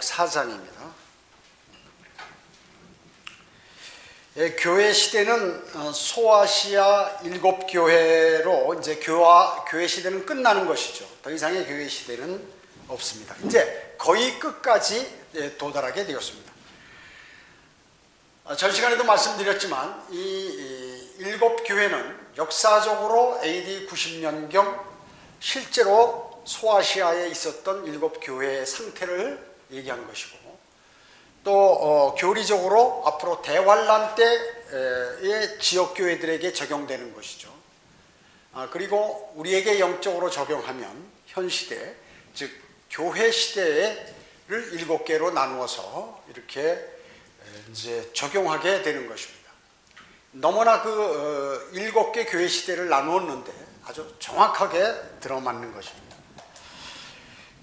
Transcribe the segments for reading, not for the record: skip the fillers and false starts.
4장입니다. 교회 시대는 소아시아 7교회로 이제 교회 시대는 끝나는 것이죠. 더 이상의 교회 시대는 없습니다. 이제 거의 끝까지 도달하게 되었습니다. 전 시간에도 말씀드렸지만 이 7교회는 역사적으로 AD 90년경 실제로 소아시아에 있었던 7교회의 상태를 얘기한 것이고, 또 교리적으로 앞으로 대환란 때의 지역교회들에게 적용되는 것이죠. 그리고 우리에게 영적으로 적용하면 현 시대, 즉 교회 시대를 7개로 나누어서 이렇게 이제 적용하게 되는 것입니다. 너무나 그 7개 교회 시대를 나누었는데 아주 정확하게 들어맞는 것입니다.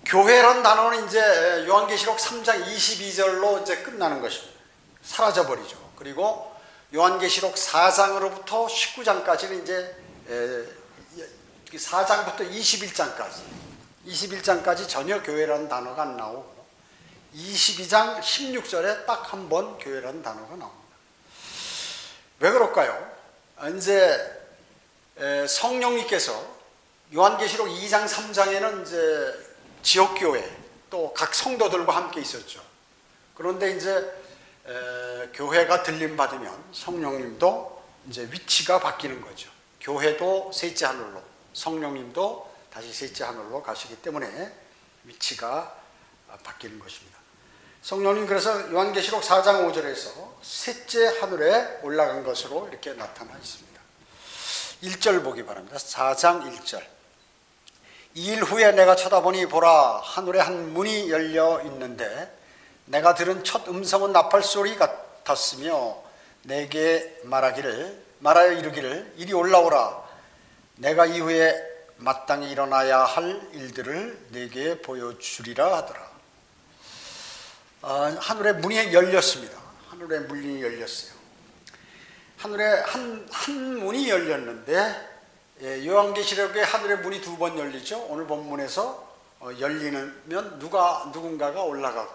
교회란 단어는 이제 요한계시록 3장 22절로 이제 끝나는 것입니다. 사라져 버리죠. 그리고 요한계시록 4장으로부터 19장까지는 이제 4장부터 21장까지 전혀 교회라는 단어가 안 나오고, 22장 16절에 딱 한 번 교회라는 단어가 나옵니다. 왜 그럴까요? 이제 성령님께서 요한계시록 2장 3장에는 이제 지역교회 또 각 성도들과 함께 있었죠. 그런데 이제 교회가 들림 받으면 성령님도 이제 위치가 바뀌는 거죠. 교회도 셋째 하늘로, 성령님도 다시 셋째 하늘로 가시기 때문에 위치가 바뀌는 것입니다. 성령님 그래서 요한계시록 4장 5절에서 셋째 하늘에 올라간 것으로 이렇게 나타나 있습니다. 1절 보기 바랍니다. 4장 1절. 2일 후에 내가 쳐다보니 보라, 하늘에 한 문이 열려 있는데 내가 들은 첫 음성은 나팔소리 같았으며 내게 말하여 이르기를 이리 올라오라, 내가 이후에 마땅히 일어나야 할 일들을 내게 보여주리라 하더라. 하늘의 문이 열렸습니다. 하늘의 문이 열렸어요. 하늘에 한 문이 열렸는데, 요한계시록에 하늘의 문이 2번 열리죠. 오늘 본문에서 열리면 누군가가 올라가고,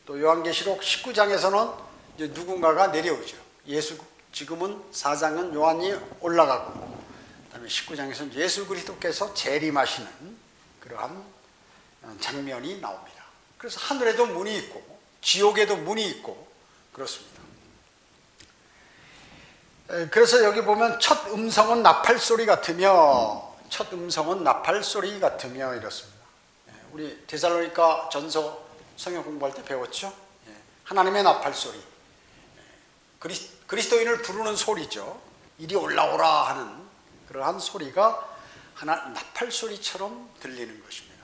또 요한계시록 19장에서는 이제 누군가가 내려오죠. 지금은 4장은 요한이 올라가고, 그다음에 19장에서는 예수 그리스도께서 재림하시는 그러한 장면이 나옵니다. 그래서 하늘에도 문이 있고 지옥에도 문이 있고 그렇습니다. 그래서 여기 보면 첫 음성은 나팔소리 같으며 이렇습니다. 우리 데살로니가 전서 성경 공부할 때 배웠죠. 하나님의 나팔소리, 그리스도인을 부르는 소리죠. 이리 올라오라 하는 그러한 소리가 하나 나팔소리처럼 들리는 것입니다.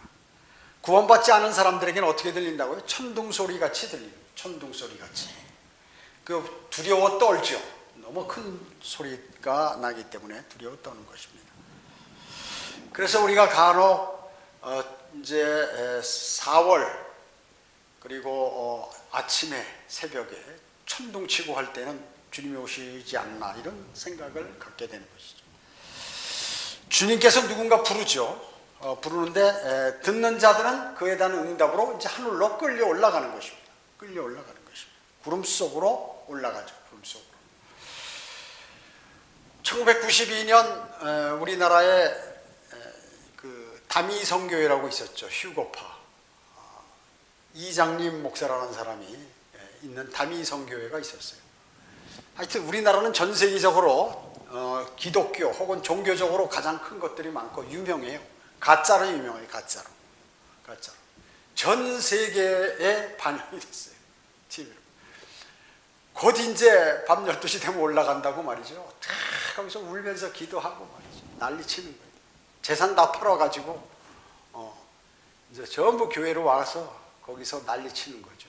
구원받지 않은 사람들에게는 어떻게 들린다고요? 천둥소리 같이 들립니다. 천둥소리 같이. 그 두려워 떨죠. 너무 큰 소리가 나기 때문에 두려워 떠는 것입니다. 그래서 우리가 간혹 이제 4월 그리고 아침에 새벽에 천둥치고 할 때는 주님이 오시지 않나 이런 생각을 갖게 되는 것이죠. 주님께서 누군가 부르죠. 부르는데 듣는 자들은 그에 대한 응답으로 이제 하늘로 끌려 올라가는 것입니다. 구름 속으로 올라가죠. 구름 속으로. 1992년 우리나라에 그 다미성교회라고 있었죠. 휴거파 이장님 목사라는 사람이 있는 다미성교회가 있었어요. 하여튼 우리나라는 전 세계적으로 기독교 혹은 종교적으로 가장 큰 것들이 많고 유명해요. 가짜로 유명해요. 가짜로. 전 세계에 반영이 됐어요. TV로. 곧 이제 밤 12시 되면 올라간다고 말이죠. 거기서 울면서 기도하고 말이죠. 난리 치는 거예요. 재산 다 팔아가지고 이제 전부 교회로 와서 거기서 난리 치는 거죠.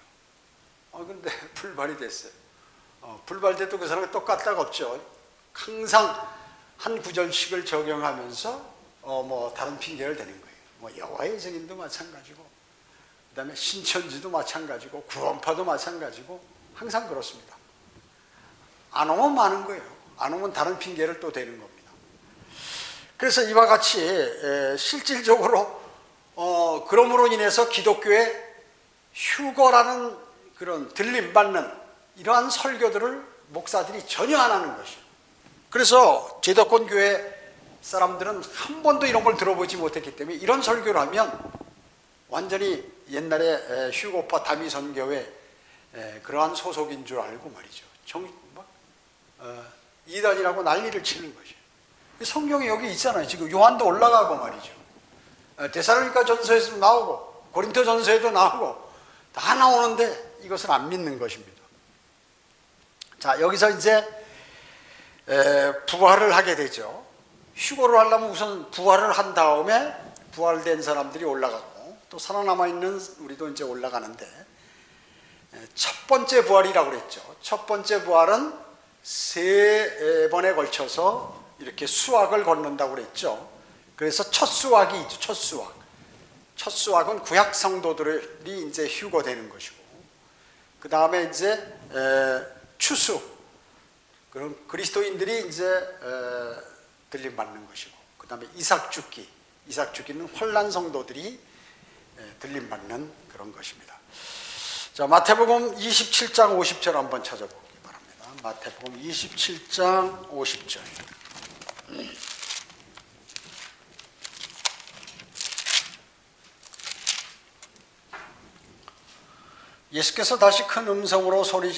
근데 불발이 됐어요. 불발돼도 그 사람이 똑같다가 없죠. 항상 한 구절씩을 적용하면서 뭐 다른 핑계를 대는 거예요. 뭐 여호와의 증인도 마찬가지고, 그 다음에 신천지도 마찬가지고, 구원파도 마찬가지고, 항상 그렇습니다. 안 오면 많은 거예요. 안 오면 다른 핑계를 또 대는 겁니다. 그래서 이와 같이 실질적으로 그럼으로 인해서 기독교에 휴거라는 그런 들림받는 이러한 설교들을 목사들이 전혀 안 하는 것이에요. 그래서 제도권 교회 사람들은 한 번도 이런 걸 들어보지 못했기 때문에 이런 설교를 하면 완전히 옛날에 휴거파 다미선교회 그러한 소속인 줄 알고 말이죠. 이단이라고 난리를 치는 것이에요. 성경이 여기 있잖아요. 지금 요한도 올라가고 말이죠. 데살로니가 전서에도 나오고 고린도 전서에도 나오고 다 나오는데 이것을 안 믿는 것입니다. 자, 여기서 이제 부활을 하게 되죠. 휴거를 하려면 우선 부활을 한 다음에 부활된 사람들이 올라가고 또 살아남아 있는 우리도 이제 올라가는데 첫 번째 부활이라고 그랬죠. 첫 번째 부활은 세 번에 걸쳐서 이렇게 수확을 걷는다고 그랬죠. 그래서 첫 수확이 있죠. 첫 수확. 첫 수확은 구약 성도들이 이제 휴거되는 것이고, 그 다음에 이제 추수. 그런 그리스도인들이 이제 들림 받는 것이고, 그 다음에 이삭 죽기. 이삭 죽기는 환난 성도들이 들림 받는 그런 것입니다. 자, 마태복음 27장 50절 한번 찾아보기 바랍니다. 마태복음 27장 50절. 예수께서 다시 큰 음성으로 소리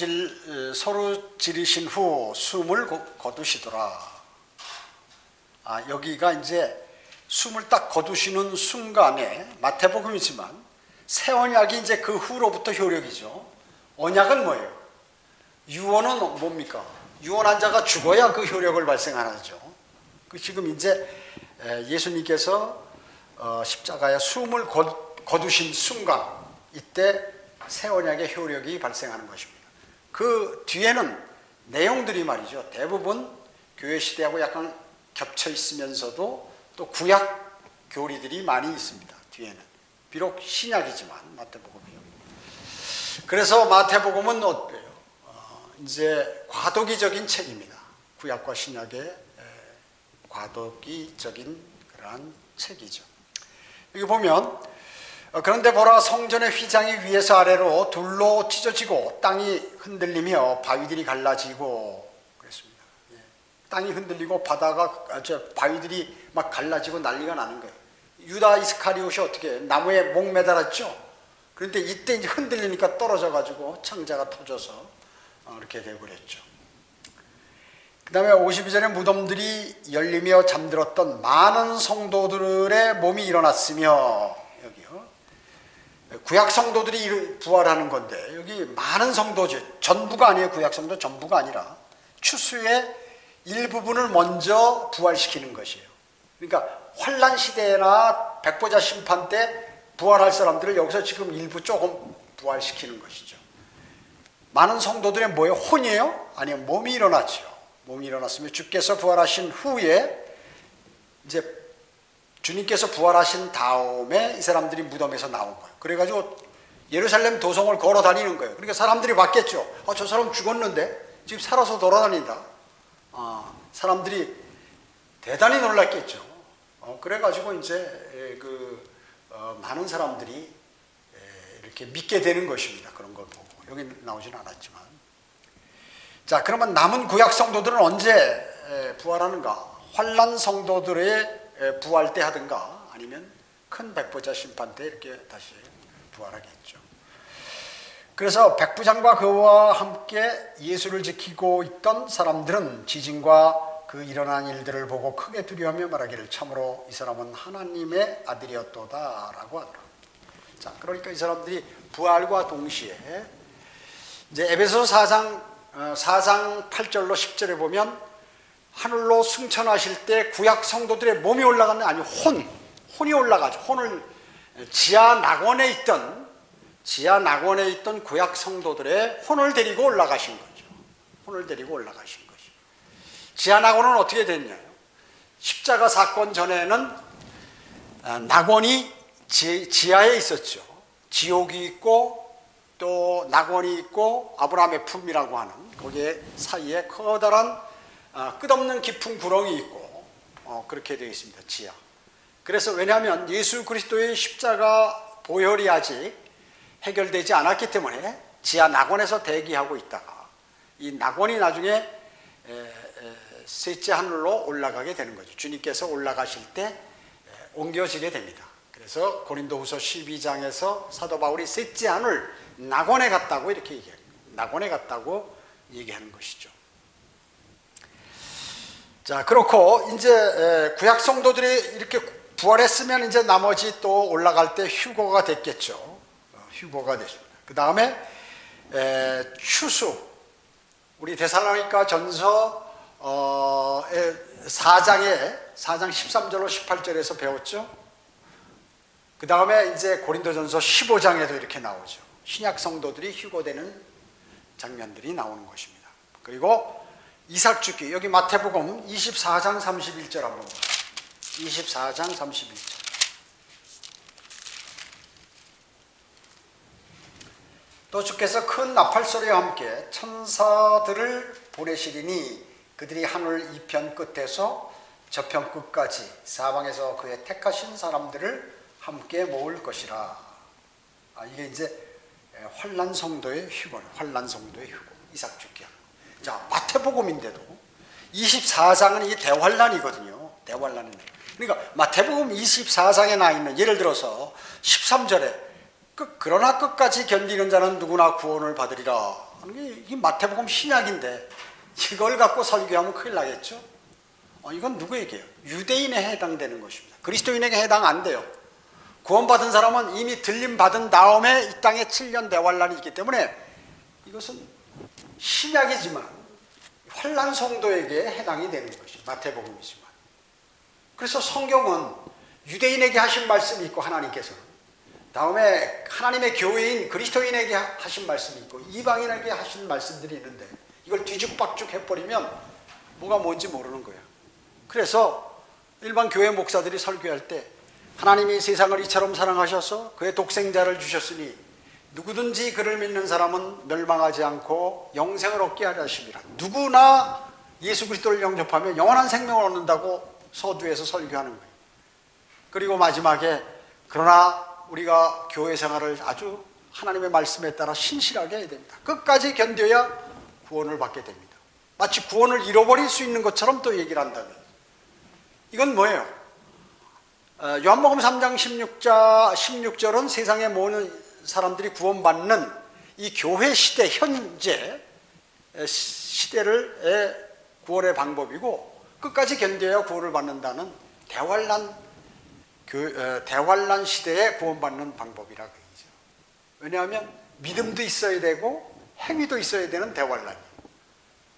지르신 후 숨을 거두시더라. 여기가 이제 숨을 딱 거두시는 순간에 마태복음이지만 새 언약이 이제 그 후로부터 효력이죠. 언약은 뭐예요? 유언은 뭡니까? 유언한 자가 죽어야 그 효력을 발생하죠. 지금 이제 예수님께서 십자가에 숨을 거두신 순간, 이때 새 언약의 효력이 발생하는 것입니다. 그 뒤에는 내용들이 말이죠. 대부분 교회 시대하고 약간 겹쳐 있으면서도 또 구약 교리들이 많이 있습니다. 뒤에는. 비록 신약이지만 마태복음이요. 그래서 마태복음은 어때요? 이제 과도기적인 책입니다. 구약과 신약의 과도기적인 그러한 책이죠. 여기 보면 그런데 보라, 성전의 휘장이 위에서 아래로 둘로 찢어지고 땅이 흔들리며 바위들이 갈라지고 그랬습니다. 땅이 흔들리고 바위들이 막 갈라지고 난리가 나는 거예요. 유다 이스카리옷이 어떻게 나무에 목 매달았죠. 그런데 이때 이제 흔들리니까 떨어져 가지고 창자가 터져서 이렇게 되어버렸죠. 그 다음에 52절에 무덤들이 열리며 잠들었던 많은 성도들의 몸이 일어났으며, 여기요. 구약 성도들이 부활하는 건데 여기 많은 성도죠. 전부가 아니에요. 구약 성도 전부가 아니라 추수의 일부분을 먼저 부활시키는 것이에요. 그러니까 환란 시대나 백보자 심판 때 부활할 사람들을 여기서 지금 일부 조금 부활시키는 것이죠. 많은 성도들의 뭐예요? 혼이에요? 아니요, 몸이 일어났죠. 몸이 일어났으면 주께서 부활하신 후에 이제 주님께서 부활하신 다음에 이 사람들이 무덤에서 나온 거예요. 그래가지고 예루살렘 도성을 걸어 다니는 거예요. 그러니까 사람들이 봤겠죠. 저 사람 죽었는데 지금 살아서 돌아다닌다. 사람들이 대단히 놀랐겠죠. 그래가지고 이제 많은 사람들이 이렇게 믿게 되는 것입니다. 그런 걸 보고. 여기 나오지는 않았지만. 자, 그러면 남은 구약 성도들은 언제 부활하는가? 환난 성도들의 부활 때 하든가 아니면 큰 백보자 심판 때 이렇게 다시 부활하겠죠. 그래서 백부장과 그와 함께 예수를 지키고 있던 사람들은 지진과 그 일어난 일들을 보고 크게 두려워하며 말하기를 참으로 이 사람은 하나님의 아들이었도다 라고 하더라. 자, 그러니까 이 사람들이 부활과 동시에 이제 에베소서 4장 8절로 10절에 보면 하늘로 승천하실 때 구약 성도들의 몸이 올라갔는데, 아니 혼이 올라가죠. 혼을 지하 낙원에 있던 구약 성도들의 혼을 데리고 올라가신 거죠. 혼을 데리고 올라가신 것이. 지하 낙원은 어떻게 됐냐요? 십자가 사건 전에는 낙원이 지하에 있었죠. 지옥이 있고 또 낙원이 있고 아브라함의 품이라고 하는 거기에 사이에 커다란 끝없는 깊은 구렁이 있고 그렇게 되어 있습니다. 지하. 그래서 왜냐하면 예수 그리스도의 십자가 보혈이 아직 해결되지 않았기 때문에 지하 낙원에서 대기하고 있다가 이 낙원이 나중에 셋째 하늘로 올라가게 되는 거죠. 주님께서 올라가실 때 옮겨지게 됩니다. 그래서 고린도후서 12장에서 사도 바울이 셋째 하늘 낙원에 갔다고 이렇게 얘기해요. 낙원에 갔다고 얘기하는 것이죠. 자, 그렇고 이제 구약 성도들이 이렇게 부활했으면 이제 나머지 또 올라갈 때 휴거가 됐겠죠. 휴거가 됐습니다. 그 다음에 추수, 우리 데살로니가 전서 4장 13절로 18절에서 배웠죠. 그 다음에 이제 고린도전서 15장에도 이렇게 나오죠. 신약 성도들이 휴거되는 장면들이 나오는 것입니다. 그리고 이삭 죽기, 여기 마태복음 24장 31절 한번 보세요. 24장 31절. 또 주께서 큰 나팔소리와 함께 천사들을 보내시리니 그들이 하늘 이편 끝에서 저편 끝까지 사방에서 그의 택하신 사람들을 함께 모을 것이라. 이게 이제 환난 성도의 휴거예요. 환난 성도의 휴거. 이삭 죽기. 자, 마태복음인데도 24장은 이 대환난이거든요. 대환난인데. 그러니까 마태복음 24장에 나 있는, 예를 들어서 13절에 그러나 끝까지 견디는 자는 누구나 구원을 받으리라. 이게 마태복음 신약인데 이걸 갖고 설교하면 큰일 나겠죠. 이건 누구에게요? 유대인에 해당되는 것입니다. 그리스도인에게 해당 안 돼요. 구원받은 사람은 이미 들림받은 다음에 이 땅에 7년 대환란이 있기 때문에 이것은 신약이지만 환난 성도에게 해당이 되는 것이 마태복음이지만, 그래서 성경은 유대인에게 하신 말씀이 있고 하나님께서는, 다음에 하나님의 교회인 그리스도인에게 하신 말씀이 있고 이방인에게 하신 말씀들이 있는데 이걸 뒤죽박죽 해버리면 뭐가 뭔지 모르는 거야. 그래서 일반 교회 목사들이 설교할 때 하나님이 세상을 이처럼 사랑하셔서 그의 독생자를 주셨으니 누구든지 그를 믿는 사람은 멸망하지 않고 영생을 얻게 하려 하심이라. 누구나 예수 그리스도를 영접하면 영원한 생명을 얻는다고 서두에서 설교하는 거예요. 그리고 마지막에 그러나 우리가 교회 생활을 아주 하나님의 말씀에 따라 신실하게 해야 됩니다. 끝까지 견뎌야 구원을 받게 됩니다. 마치 구원을 잃어버릴 수 있는 것처럼 또 얘기를 한다면, 이건 뭐예요? 요한복음 3장 16절은 세상의 모든 사람들이 구원받는 이 교회 시대, 현재 시대를 구원의 방법이고, 끝까지 견뎌야 구원을 받는다는 대환란 시대에 구원받는 방법이라 그러죠. 왜냐하면 믿음도 있어야 되고 행위도 있어야 되는 대환란이에요.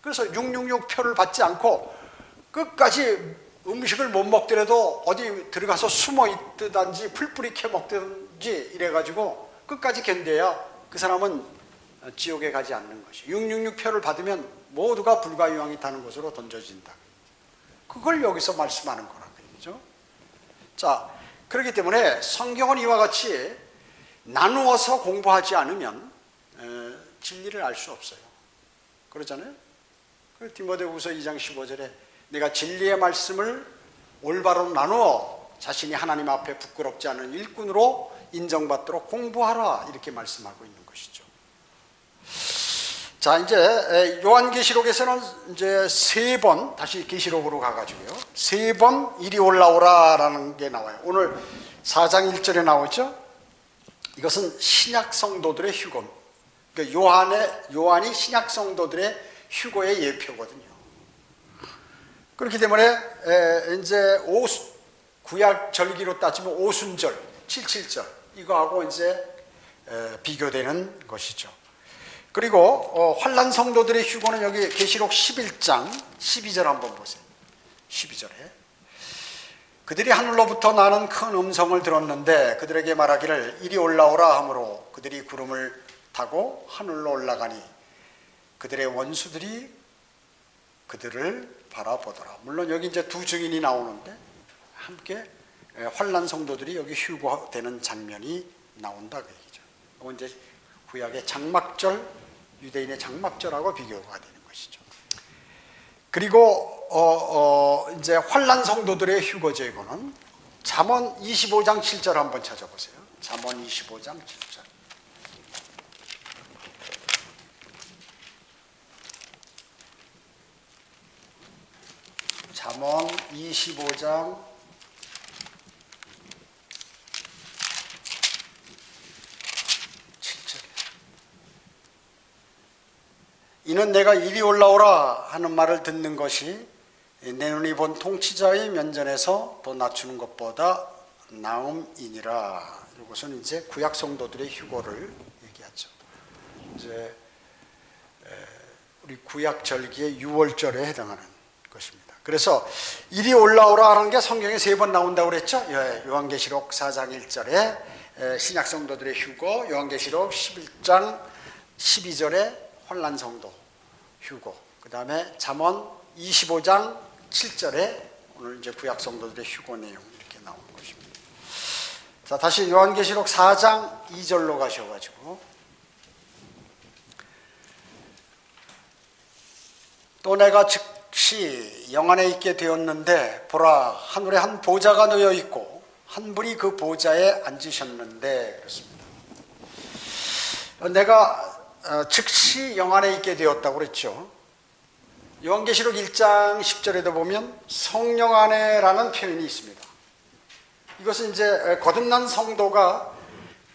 그래서 666표를 받지 않고 끝까지 음식을 못 먹더라도 어디 들어가서 숨어 있든지 풀뿌리 캐 먹든지 이래가지고 끝까지 견뎌야 그 사람은 지옥에 가지 않는 것이. 666표를 받으면 모두가 불가유황이 타는 곳으로 던져진다. 그걸 여기서 말씀하는 거라 그러죠. 자, 그렇기 때문에 성경은 이와 같이 나누어서 공부하지 않으면 진리를 알 수 없어요. 그러잖아요. 디모데후서 2장 15절에 내가 진리의 말씀을 올바로 나누어 자신이 하나님 앞에 부끄럽지 않은 일꾼으로 인정받도록 공부하라, 이렇게 말씀하고 있는 것이죠. 자, 이제 요한계시록에서는 이제 3번, 다시 계시록으로 가가지고요, 3번 이리 올라오라라는 게 나와요. 오늘 4장 1절에 나오죠. 이것은 신약 성도들의 휴거. 그러니까 요한이 신약 성도들의 휴거의 예표거든요. 그렇기 때문에 이제 구약 절기로 따지면 오순절, 77절 이거하고 이제 비교되는 것이죠. 그리고 환난 성도들의 휴거는 여기 계시록 11장 12절 한번 보세요. 12절에 그들이 하늘로부터 나는 큰 음성을 들었는데 그들에게 말하기를 이리 올라오라 하므로 그들이 구름을 타고 하늘로 올라가니 그들의 원수들이 그들을 바라보더라. 물론 여기 이제 두 증인이 나오는데 함께 환난 성도들이 여기 휴거되는 장면이 나온다 그 얘기죠. 이건 이제 구약의 장막절, 유대인의 장막절하고 비교가 되는 것이죠. 그리고 이제 환난 성도들의 휴거죠. 이거는 잠언 25장 7절 한번 찾아보세요. 잠언 25장 7절. 잠언 25장 7절. 이는 내가 이리 올라오라 하는 말을 듣는 것이 내 눈이 본 통치자의 면전에서 더 낮추는 것보다 나음이니라. 이것은 이제 구약 성도들의 휴거를 얘기하죠. 이제 우리 구약 절기의 6월절에 해당하는 것입니다. 그래서 이리 올라오라 하는 게 성경에 3번 나온다고 그랬죠. 요한계시록 4장 1절에 신약 성도들의 휴거, 요한계시록 11장 12절에 환난 성도 휴거, 그 다음에 잠언 25장 7절에 오늘 이제 구약 성도들의 휴거 내용 이렇게 나오는 것입니다. 자, 다시 요한계시록 4장 2절로 가셔가지고 또 내가 즉시 영안에 있게 되었는데 보라 하늘에 한 보좌가 놓여 있고 한 분이 그 보좌에 앉으셨는데 그렇습니다. 내가 즉시 영안에 있게 되었다고 그랬죠. 요한계시록 1장 10절에도 보면 성령 안에라는 표현이 있습니다. 이것은 이제 거듭난 성도가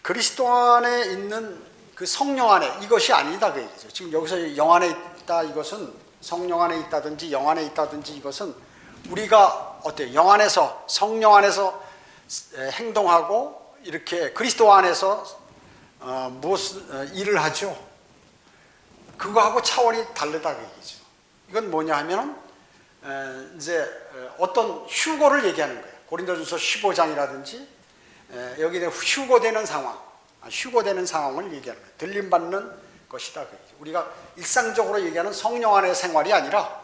그리스도 안에 있는 그 성령 안에, 이것이 아니다 그 얘기죠. 지금 여기서 영 안에 있다, 이것은 성령 안에 있다든지 영 안에 있다든지, 이것은 우리가 어때요? 영 안에서, 성령 안에서 행동하고 이렇게 그리스도 안에서 일을 하죠. 그거하고 차원이 다르다 그 얘기죠. 이건 뭐냐 하면은 이제 어떤 휴거를 얘기하는 거예요. 고린도전서 15장이라든지 여기에 휴거되는 상황, 휴거되는 상황을 얘기하는 거예요. 들림받는 것이다. 우리가 일상적으로 얘기하는 성령 안의 생활이 아니라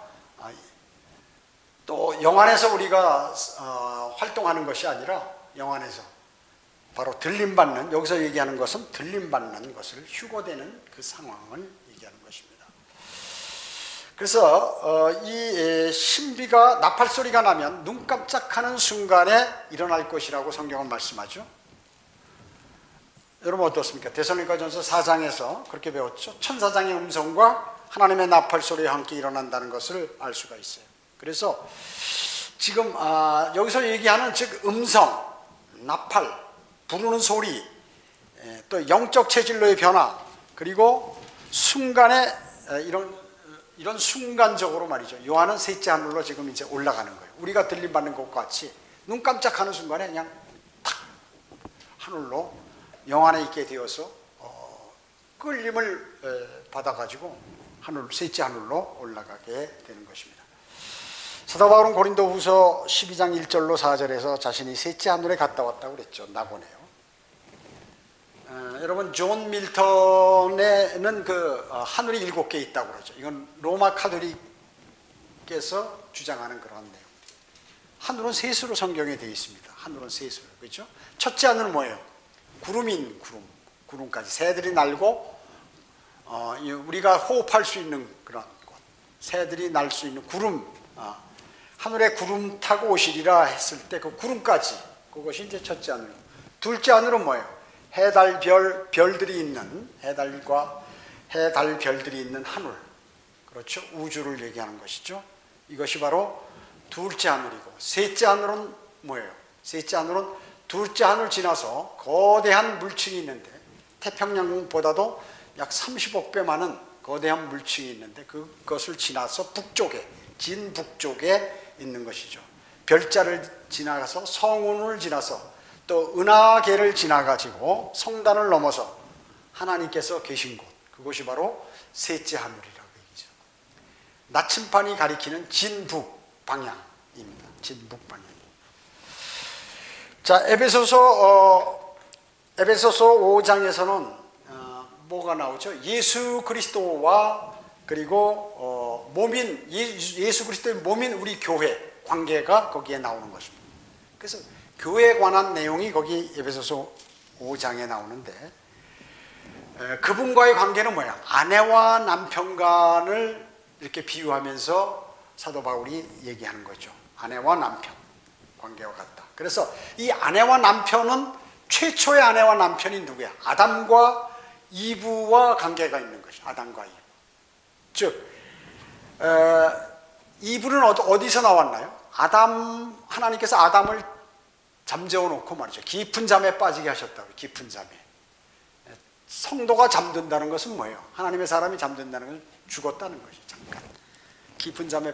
또 영 안에서 우리가 활동하는 것이 아니라 영 안에서 바로 들림받는, 여기서 얘기하는 것은 들림받는 것을, 휴거되는 그 상황을 얘기하는 것입니다. 그래서 이 신비가, 나팔소리가 나면 눈 깜짝하는 순간에 일어날 것이라고 성경은 말씀하죠. 여러분 어떻습니까? 데살로니가전서 4장에서 그렇게 배웠죠. 천사장의 음성과 하나님의 나팔소리와 함께 일어난다는 것을 알 수가 있어요. 그래서 지금 여기서 얘기하는 즉 음성, 나팔, 부르는 소리, 또 영적 체질로의 변화, 그리고 순간에 이런 순간적으로 말이죠. 요한은 셋째 하늘로 지금 이제 올라가는 거예요. 우리가 들림받는 것과 같이 눈 깜짝하는 순간에 그냥 탁 하늘로 영 안에 있게 되어서 끌림을 받아가지고 셋째 하늘로 올라가게 되는 것입니다. 사도 바울은 고린도후서 12장 1절로 4절에서 자신이 셋째 하늘에 갔다 왔다고 그랬죠. 나보네요. 여러분 존 밀턴에는 그 하늘이 7개 있다고 그러죠. 이건 로마 카톨릭께서 주장하는 그런 내용. 하늘은 셋으로 성경에 되어 있습니다. 하늘은 셋으로, 그렇죠? 첫째 하늘은 뭐예요? 구름인 구름까지 새들이 날고 우리가 호흡할 수 있는 그런 곳, 새들이 날 수 있는 구름, 하늘에 구름 타고 오시리라 했을 때 그 구름까지, 그것이 이제 첫째 하늘. 둘째 하늘은 뭐예요? 해달 별들이 있는, 해달과 해달 별들이 있는 하늘, 그렇죠? 우주를 얘기하는 것이죠. 이것이 바로 둘째 하늘이고, 셋째 하늘은 뭐예요? 셋째 하늘은 둘째 하늘 지나서 거대한 물층이 있는데, 태평양보다도 약 30억 배 많은 거대한 물층이 있는데, 그것을 지나서 북쪽에, 진북쪽에 있는 것이죠. 별자를 지나가서 성운을 지나서 또 은하계를 지나가지고 성단을 넘어서 하나님께서 계신 곳, 그것이 바로 셋째 하늘이라고 얘기죠. 나침반이 가리키는 진북 방향입니다. 진북 방향. 자, 에베소서 5장에서는 뭐가 나오죠? 예수 그리스도와 그리고 예수 그리스도의 몸인 우리 교회 관계가 거기에 나오는 것입니다. 그래서 교회에 관한 내용이 거기 에베소서 5장에 나오는데, 그분과의 관계는 뭐야? 아내와 남편 간을 이렇게 비유하면서 사도 바울이 얘기하는 거죠. 아내와 남편 관계와 같다. 그래서 이 아내와 남편은, 최초의 아내와 남편이 누구야? 아담과 이브와 관계가 있는 것이죠. 아담과 이브. 즉 이불은 어디서 나왔나요? 하나님께서 아담을 잠재워 놓고 말이죠. 깊은 잠에 빠지게 하셨다고요. 깊은 잠에. 성도가 잠든다는 것은 뭐예요? 하나님의 사람이 잠든다는 것은 죽었다는 것이 잠깐. 깊은 잠에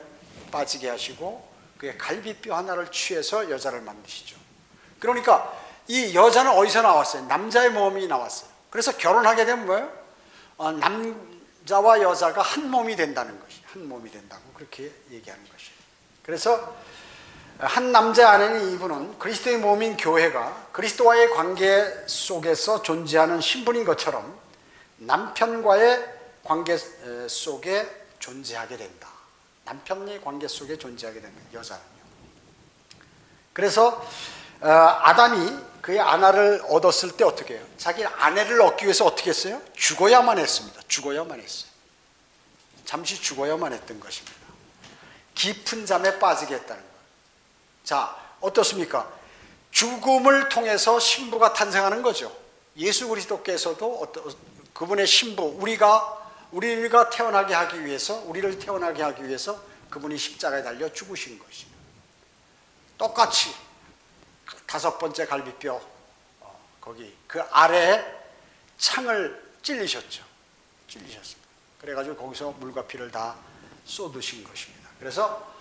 빠지게 하시고 그의 갈비뼈 하나를 취해서 여자를 만드시죠. 그러니까 이 여자는 어디서 나왔어요? 남자의 몸이 나왔어요. 그래서 결혼하게 되면 뭐예요? 남자와 여자가 한 몸이 된다는 것이, 한 몸이 된다고 그렇게 얘기하는 것이에요. 그래서 한 남자 안에는 이분은 그리스도의 몸인 교회가 그리스도와의 관계 속에서 존재하는 신분인 것처럼 남편과의 관계 속에 존재하게 된다. 남편의 관계 속에 존재하게 된다. 여자는요. 그래서 아담이 그의 아내를 얻었을 때 어떻게 해요? 자기 아내를 얻기 위해서 어떻게 했어요? 죽어야만 했습니다. 죽어야만 했어요. 잠시 죽어야만 했던 것입니다. 깊은 잠에 빠지게 했다는 거예요. 자, 어떻습니까? 죽음을 통해서 신부가 탄생하는 거죠. 예수 그리스도께서도 그분의 신부, 우리가 태어나게 하기 위해서, 우리를 태어나게 하기 위해서 그분이 십자가에 달려 죽으신 것이에요. 똑같이 다섯 번째 갈비뼈 거기 그 아래에 창을 찔리셨죠. 찔리셨습니다. 그래가지고 거기서 물과 피를 다 쏟으신 것입니다. 그래서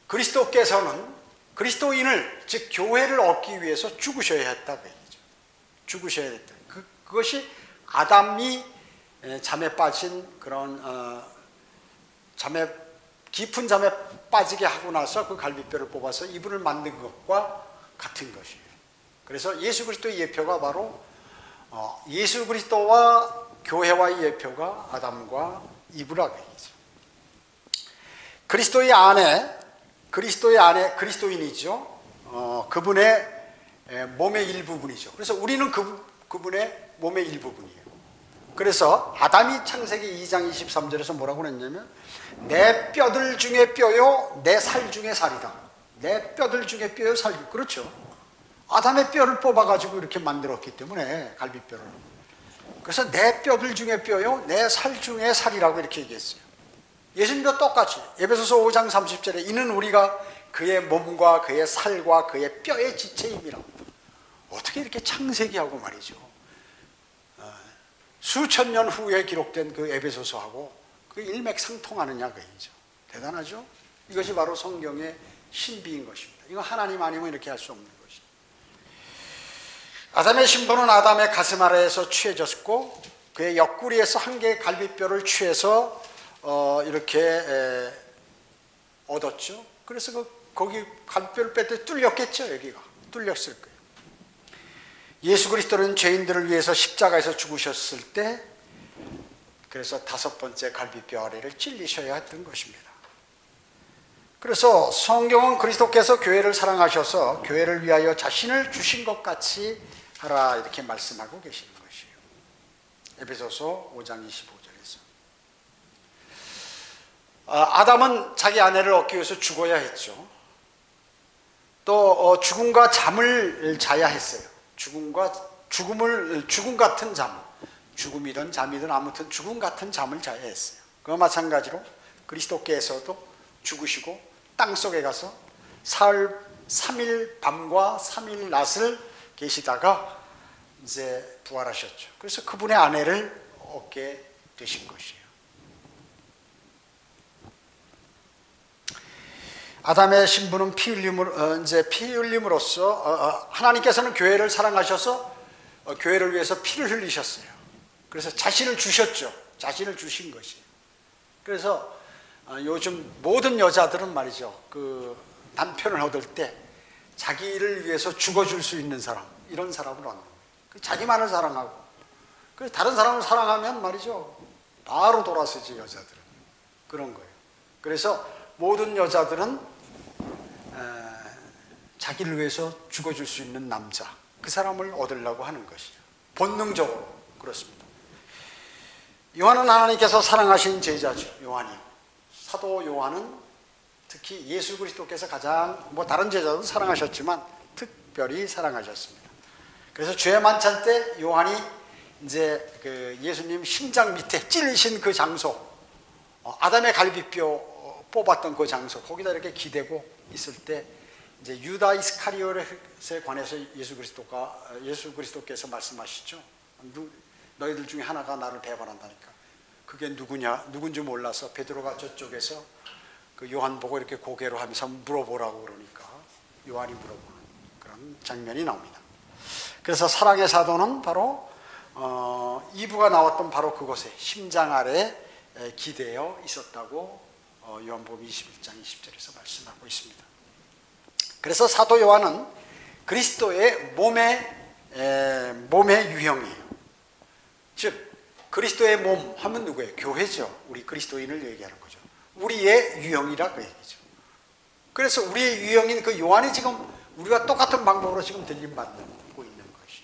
그리스도께서는 그리스도인을, 즉 교회를 얻기 위해서 죽으셔야 했다고 얘기죠. 죽으셔야 했다. 그것이 아담이 잠에 빠진 그런 깊은 잠에 빠지게 하고 나서 그 갈비뼈를 뽑아서 이불을 만든 것과 같은 것이에요. 그래서 예수 그리스도의 예표가 바로 예수 그리스도와 교회와의 예표가 아담과 이브라고 얘기죠. 그리스도의 안에 그리스도인이죠. 그분의 몸의 일부분이죠. 그래서 우리는 그분의 몸의 일부분이에요. 그래서 아담이 창세기 2장 23절에서 뭐라고 했냐면 내 뼈들 중에 뼈요 내 살 중에 살이다. 내 뼈들 중에 뼈요 살. 그렇죠. 아담의 뼈를 뽑아가지고 이렇게 만들었기 때문에 갈비뼈를. 그래서 내 뼈들 중에 뼈요 내 살 중에 살이라고 이렇게 얘기했어요. 예수님도 똑같이 에베소서 5장 30절에 이는 우리가 그의 몸과 그의 살과 그의 뼈의 지체임이라고. 어떻게 이렇게 창세기하고 말이죠. 수천 년 후에 기록된 그 에베소서하고 그 일맥상통하느냐 그 얘기죠. 대단하죠. 이것이 바로 성경의 신비인 것입니다. 이거 하나님 아니면 이렇게 할 수 없는 것입니다. 아담의 신부는 아담의 가슴 아래에서 취해졌고 그의 옆구리에서 한 개의 갈비뼈를 취해서 이렇게 얻었죠. 그래서 거기 갈비뼈를 뺄 때 뚫렸겠죠. 여기가 뚫렸을 거예요. 예수 그리스도는 죄인들을 위해서 십자가에서 죽으셨을 때 그래서 다섯 번째 갈비뼈 아래를 찔리셔야 했던 것입니다. 그래서 성경은 그리스도께서 교회를 사랑하셔서 교회를 위하여 자신을 주신 것 같이 하라 이렇게 말씀하고 계시는 것이에요. 에베소서 5장 25절에서 아담은 자기 아내를 얻기 위해서 죽어야 했죠. 또 죽음과 잠을 자야 했어요. 죽음 같은 잠, 죽음이든 잠이든 아무튼 죽음 같은 잠을 자야 했어요. 그와 마찬가지로 그리스도께서도 죽으시고 땅속에 가서 사흘 3일 밤과 3일 낮을 계시다가 이제 부활하셨죠. 그래서 그분의 아내를 얻게 되신 것이에요. 아담의 신부는 피 흘림으로써 하나님께서는 교회를 사랑하셔서 교회를 위해서 피를 흘리셨어요. 그래서 자신을 주셨죠. 자신을 주신 것이에요. 그래서 요즘 모든 여자들은 말이죠. 그 남편을 얻을 때 자기를 위해서 죽어줄 수 있는 사람, 이런 사람을 얻는 거예요. 자기만을 사랑하고 그래서 다른 사람을 사랑하면 말이죠. 바로 돌아서지 여자들은. 그런 거예요. 그래서 모든 여자들은 자기를 위해서 죽어줄 수 있는 남자, 그 사람을 얻으려고 하는 것이에요. 본능적으로 그렇습니다. 요한은 하나님께서 사랑하신 제자죠. 요한이요. 사도 요한은 특히 예수 그리스도께서 가장 다른 제자도 사랑하셨지만 특별히 사랑하셨습니다. 그래서 주의 만찬 때 요한이 이제 그 예수님 심장 밑에 찔리신 그 장소, 아담의 갈비뼈 뽑았던 그 장소, 거기다 이렇게 기대고 있을 때 이제 유다 이스카리ot에 관해서 예수 그리스도께서 말씀하시죠. 너희들 중에 하나가 나를 배반한다니까. 그게 누군지 몰라서 베드로가 저쪽에서 그 요한 보고 이렇게 고개로 하면서 물어보라고 그러니까 요한이 물어보는 그런 장면이 나옵니다. 그래서 사랑의 사도는 바로 이브가 나왔던 바로 그곳에 심장 아래 기대어 있었다고 요한복음 21장 20절에서 말씀하고 있습니다. 그래서 사도 요한은 그리스도의 몸의 유형이에요. 즉 그리스도의 몸 하면 누구예요? 교회죠. 우리 그리스도인을 얘기하는 거죠. 우리의 유형이라 그 얘기죠. 그래서 우리의 유형인 그 요한이 지금 우리가 똑같은 방법으로 지금 들림받고 있는 것이.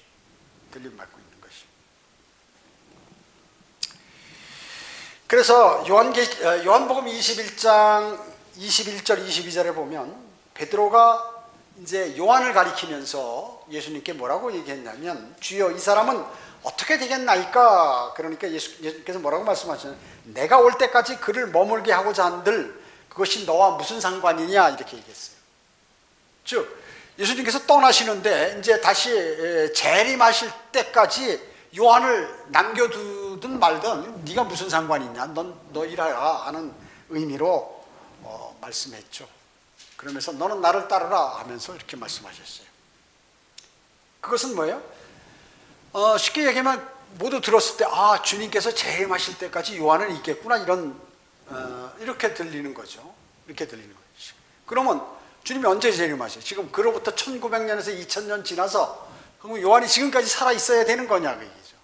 그래서 요한복음 21장 21절 22절에 보면 베드로가 이제 요한을 가리키면서 예수님께 뭐라고 얘기했냐면 주여 이 사람은 어떻게 되겠나이까? 그러니까 예수님께서 뭐라고 말씀하시냐면 내가 올 때까지 그를 머물게 하고자 한들 그것이 너와 무슨 상관이냐 이렇게 얘기했어요. 즉 예수님께서 떠나시는데 이제 다시 재림하실 때까지 요한을 남겨두든 말든 네가 무슨 상관이 있냐, 너 일하라 하는 의미로 말씀했죠. 그러면서 너는 나를 따르라 하면서 이렇게 말씀하셨어요. 그것은 뭐예요? 쉽게 얘기하면 모두 들었을 때 주님께서 재림하실 때까지 요한은 있겠구나 이렇게 들리는 거죠. 이렇게 들리는 거죠. 그러면 주님이 언제 재림하세요? 지금 그로부터 1900년에서 2000년 지나서 그럼 요한이 지금까지 살아 있어야 되는 거냐 그 얘기죠.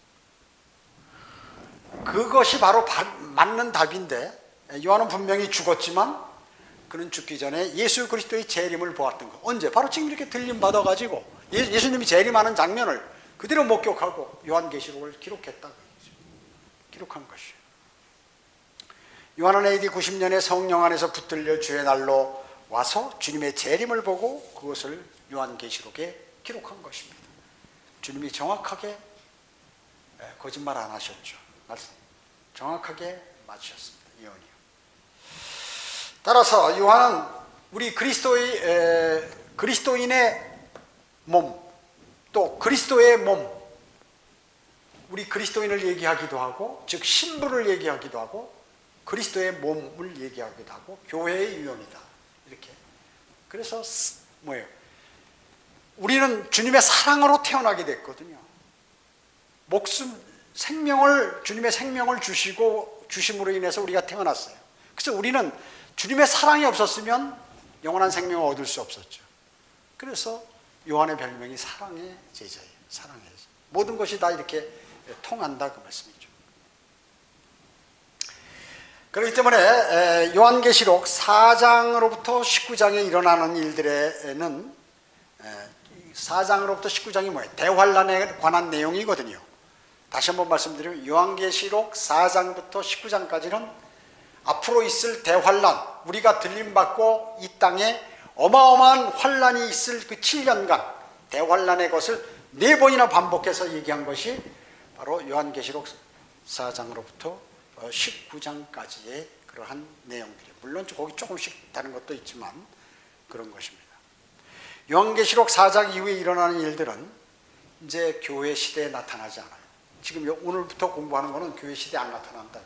그것이 바로 맞는 답인데 요한은 분명히 죽었지만 그는 죽기 전에 예수 그리스도의 재림을 보았던 거. 언제? 바로 지금 이렇게 들림 받아가지고 예수님이 재림하는 장면을 그대로 목격하고 요한계시록을 기록했다. 기록한 것이에요. 요한은 AD 90년에 성령 안에서 붙들려 주의 날로 와서 주님의 재림을 보고 그것을 요한계시록에 기록한 것입니다. 주님이 정확하게 거짓말 안 하셨죠. 정확하게 맞으셨습니다. 예언이요. 따라서 요한은 우리 그리스도인의 몸, 또 그리스도의 몸, 우리 그리스도인을 얘기하기도 하고, 즉 신부를 얘기하기도 하고, 그리스도의 몸을 얘기하기도 하고, 교회의 유형이다. 이렇게. 그래서 뭐예요? 우리는 주님의 사랑으로 태어나게 됐거든요. 주님의 생명을 주심으로 인해서 우리가 태어났어요. 그래서 우리는 주님의 사랑이 없었으면 영원한 생명을 얻을 수 없었죠. 그래서 요한의 별명이 사랑의 제자예요. 사랑의 제자. 모든 것이 다 이렇게 통한다 그 말씀이죠. 그렇기 때문에 요한계시록 4장으로부터 19장에 일어나는 일들에는 4장으로부터 19장이 뭐예요? 대환란에 관한 내용이거든요. 다시 한번 말씀드리면 요한계시록 4장부터 19장까지는 앞으로 있을 대환란, 우리가 들림받고 이 땅에 어마어마한 환란이 있을 그 7년간 대환란의 것을 4번이나 반복해서 얘기한 것이 바로 요한계시록 4장으로부터 19장까지의 그러한 내용들이에요. 물론 거기 조금씩 다른 것도 있지만 그런 것입니다. 요한계시록 4장 이후에 일어나는 일들은 이제 교회 시대에 나타나지 않아요. 지금 오늘부터 공부하는 것은 교회 시대에 안 나타난다.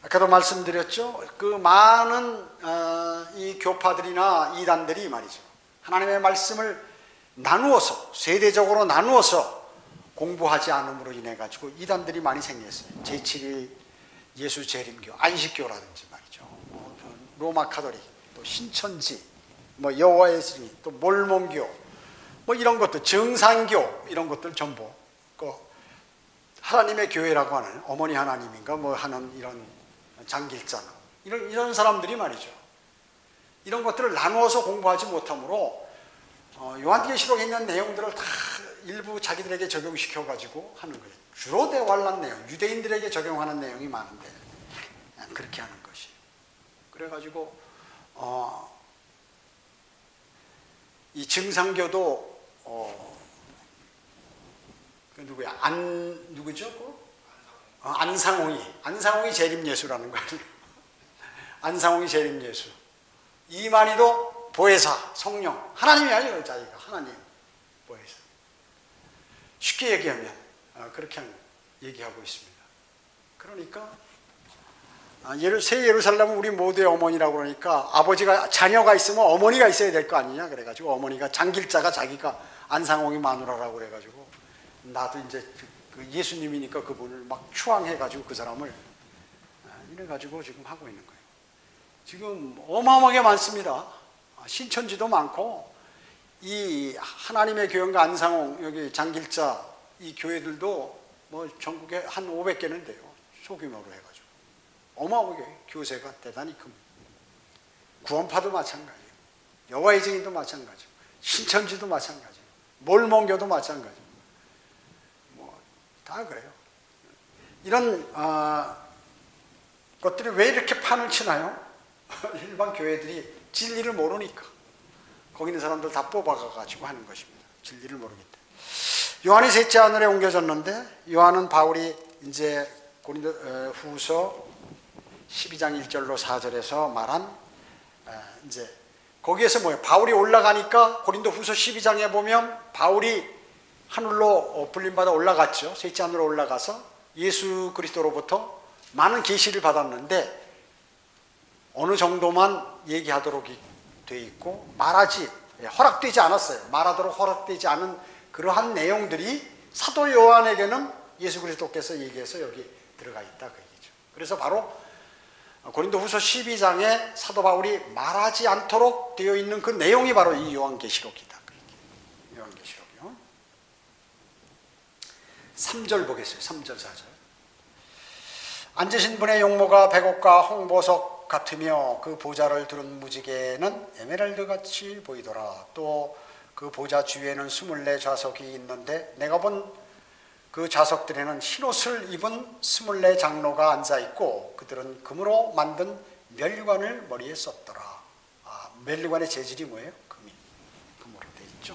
아까도 말씀드렸죠. 그 많은 이 교파들이나 이단들이 말이죠. 하나님의 말씀을 나누어서 세대적으로 나누어서 공부하지 않음으로 인해 가지고 이단들이 많이 생겼어요. 제7일 예수 재림교, 안식교라든지 말이죠. 로마 카톨릭, 또 신천지, 뭐 여호와의 증인, 또 몰몬교, 뭐 이런 것들, 정산교 이런 것들 전부 그 하나님의 교회라고 하는 어머니 하나님인가 뭐 하는 이런 장길자나 이런 사람들이 말이죠. 이런 것들을 나누어서 공부하지 못하므로 요한계시록에 있는 내용들을 다 일부 자기들에게 적용시켜 가지고 하는 거예요. 주로 대환란 내용, 유대인들에게 적용하는 내용이 많은데 그렇게 하는 것이. 그래가지고 이 증상교도 누구야? 누구죠? 안상홍이 재림 예수라는 거예요. 안상홍이 재림 예수, 이만희도 보혜사, 성령, 하나님이 아니에요. 자기가 하나님 보혜사. 쉽게 얘기하면 그렇게 얘기하고 있습니다. 그러니까 새 예루살렘은 우리 모두의 어머니라고 그러니까 아버지가 자녀가 있으면 어머니가 있어야 될 거 아니냐 그래가지고 어머니가 장길자가 자기가 안상홍이 마누라라고 그래가지고 나도 이제 그 예수님이니까 그분을 막 추앙해가지고 그 사람을 이래가지고 지금 하고 있는 거예요. 지금 어마어마하게 많습니다. 신천지도 많고 이 하나님의 교회가 안상홍 여기 장길자 이 교회들도 뭐 전국에 한 500개는 돼요. 소규모로 해가지고 어마어마하게 교세가 대단히 큽니다. 구원파도 마찬가지예요. 여호와의 증인도 마찬가지고 신천지도 마찬가지고 몰몬교도 마찬가지고 뭐 다 그래요. 이런 것들이 왜 이렇게 판을 치나요? 일반 교회들이 진리를 모르니까 거기 있는 사람들 다 뽑아가지고 하는 것입니다. 진리를 모르기 때문에. 요한이 셋째 하늘에 옮겨졌는데 요한은 바울이 이제 고린도 후서 12장 1절로 4절에서 말한 이제 거기에서 뭐예요? 바울이 올라가니까 고린도 후서 12장에 보면 바울이 하늘로 불림받아 올라갔죠. 셋째 하늘로 올라가서 예수 그리스도로부터 많은 계시를 받았는데 어느 정도만 얘기하도록 돼 있고 말하지 허락되지 않았어요. 말하도록 허락되지 않은 그러한 내용들이 사도 요한에게는 예수 그리스도께서 얘기해서 여기 들어가 있다 그 얘기죠. 그래서 바로 고린도 후서 12장에 사도 바울이 말하지 않도록 되어 있는 그 내용이 바로 이 요한계시록이다 그 얘기예요. 요한계시록이요. 3절 보겠습니다. 3절 4절. 앉으신 분의 용모가 백옥과 홍보석 같으며 그 보좌를 두른 무지개는 에메랄드같이 보이더라. 또 그 보좌 주위에는 24 좌석이 있는데 내가 본 그 좌석들에는 흰옷을 입은 24 장로가 앉아있고 그들은 금으로 만든 면류관을 머리에 썼더라. 면류관의 재질이 뭐예요? 금으로 되어 있죠.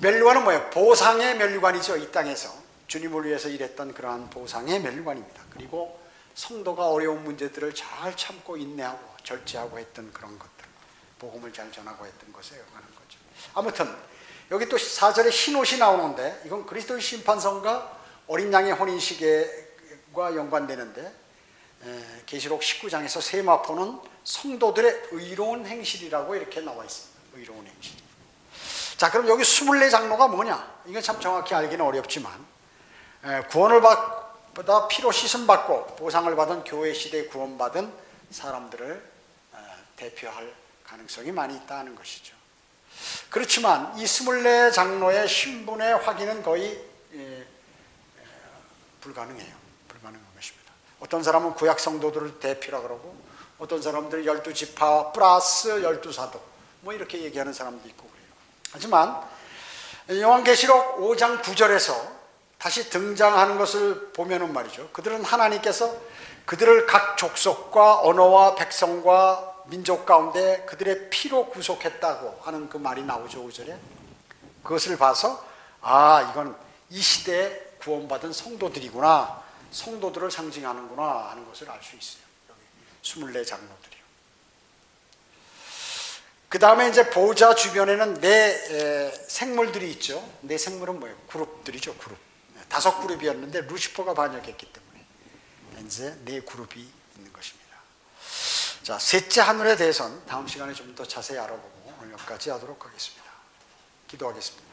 면류관은 뭐예요? 보상의 면류관이죠. 이 땅에서 주님을 위해서 일했던 그러한 보상의 면류관입니다. 그리고 성도가 어려운 문제들을 잘 참고 인내하고 절제하고 했던 그런 것들, 복음을 잘 전하고 했던 것에 응하는 거죠. 아무튼 여기 또 4절에 흰옷이 나오는데 이건 그리스도의 심판선과 어린 양의 혼인시계와 연관되는데 계시록 19장에서 세마포는 성도들의 의로운 행실이라고 이렇게 나와 있습니다. 의로운 행실. 자, 그럼 여기 24 장로가 뭐냐? 이건 참 정확히 알기는 어렵지만 구원을 받아 피로 씻음받고 보상을 받은 교회 시대에 구원받은 사람들을 대표할 가능성이 많이 있다는 것이죠. 그렇지만 이 24 장로의 신분의 확인은 거의 불가능해요. 불가능한 것입니다. 어떤 사람은 구약 성도들을 대표라 그러고 어떤 사람들은 12지파 플러스 12사도 뭐 이렇게 얘기하는 사람도 있고 그래요. 하지만 요한계시록 5장 9절에서 다시 등장하는 것을 보면은 말이죠. 그들은 하나님께서 그들을 각 족속과 언어와 백성과 민족 가운데 그들의 피로 구속했다고 하는 그 말이 나오죠. 5절에. 그것을 봐서 이건 이 시대에 구원받은 성도들이구나. 성도들을 상징하는구나 하는 것을 알 수 있어요. 여기 24 장로들이요. 그 다음에 이제 보좌 주변에는 네 생물들이 있죠. 네 생물은 뭐예요? 그룹들이죠. 그룹. 5그룹이었는데 루시퍼가 반역했기 때문에 이제 네 그룹이 있는 것입니다. 자, 셋째 하늘에 대해서는 다음 시간에 좀 더 자세히 알아보고 오늘 여기까지 하도록 하겠습니다. 기도하겠습니다.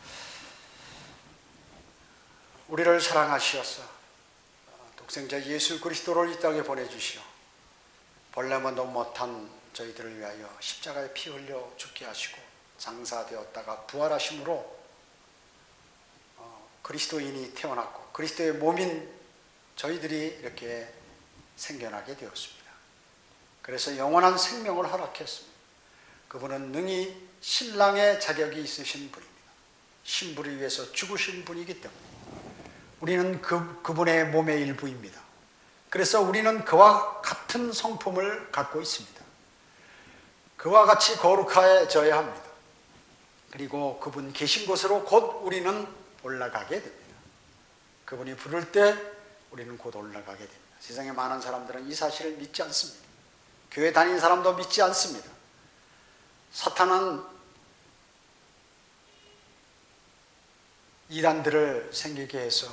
우리를 사랑하시어서 독생자 예수 그리스도를 이 땅에 보내주시어 벌레만도 못한 저희들을 위하여 십자가에 피 흘려 죽게 하시고 장사되었다가 부활하심으로 그리스도인이 태어났고 그리스도의 몸인 저희들이 이렇게 생겨나게 되었습니다. 그래서 영원한 생명을 허락했습니다. 그분은 능히 신랑의 자격이 있으신 분입니다. 신부를 위해서 죽으신 분이기 때문에 우리는 그분의 몸의 일부입니다. 그래서 우리는 그와 같은 성품을 갖고 있습니다. 그와 같이 거룩해져야 합니다. 그리고 그분 계신 곳으로 곧 우리는 올라가게 됩니다. 그분이 부를 때 우리는 곧 올라가게 됩니다. 세상에 많은 사람들은 이 사실을 믿지 않습니다. 교회 다니는 사람도 믿지 않습니다. 사탄은 이단들을 생기게 해서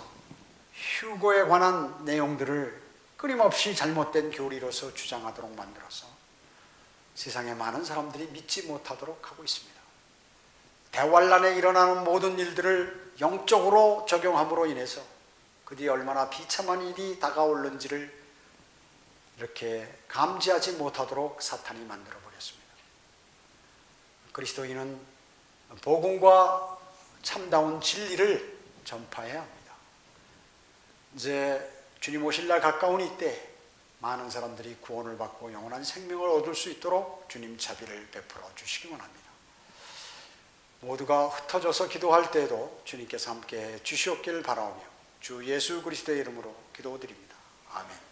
휴거에 관한 내용들을 끊임없이 잘못된 교리로서 주장하도록 만들어서 세상에 많은 사람들이 믿지 못하도록 하고 있습니다. 대환란에 일어나는 모든 일들을 영적으로 적용함으로 인해서 그 뒤에 얼마나 비참한 일이 다가올는지를 이렇게 감지하지 못하도록 사탄이 만들어버렸습니다. 그리스도인은 복음과 참다운 진리를 전파해야 합니다. 이제 주님 오실 날 가까운 이때 많은 사람들이 구원을 받고 영원한 생명을 얻을 수 있도록 주님 자비를 베풀어 주시기 원합니다. 모두가 흩어져서 기도할 때에도 주님께서 함께 주시옵기를 바라오며 주 예수 그리스도의 이름으로 기도드립니다. 아멘.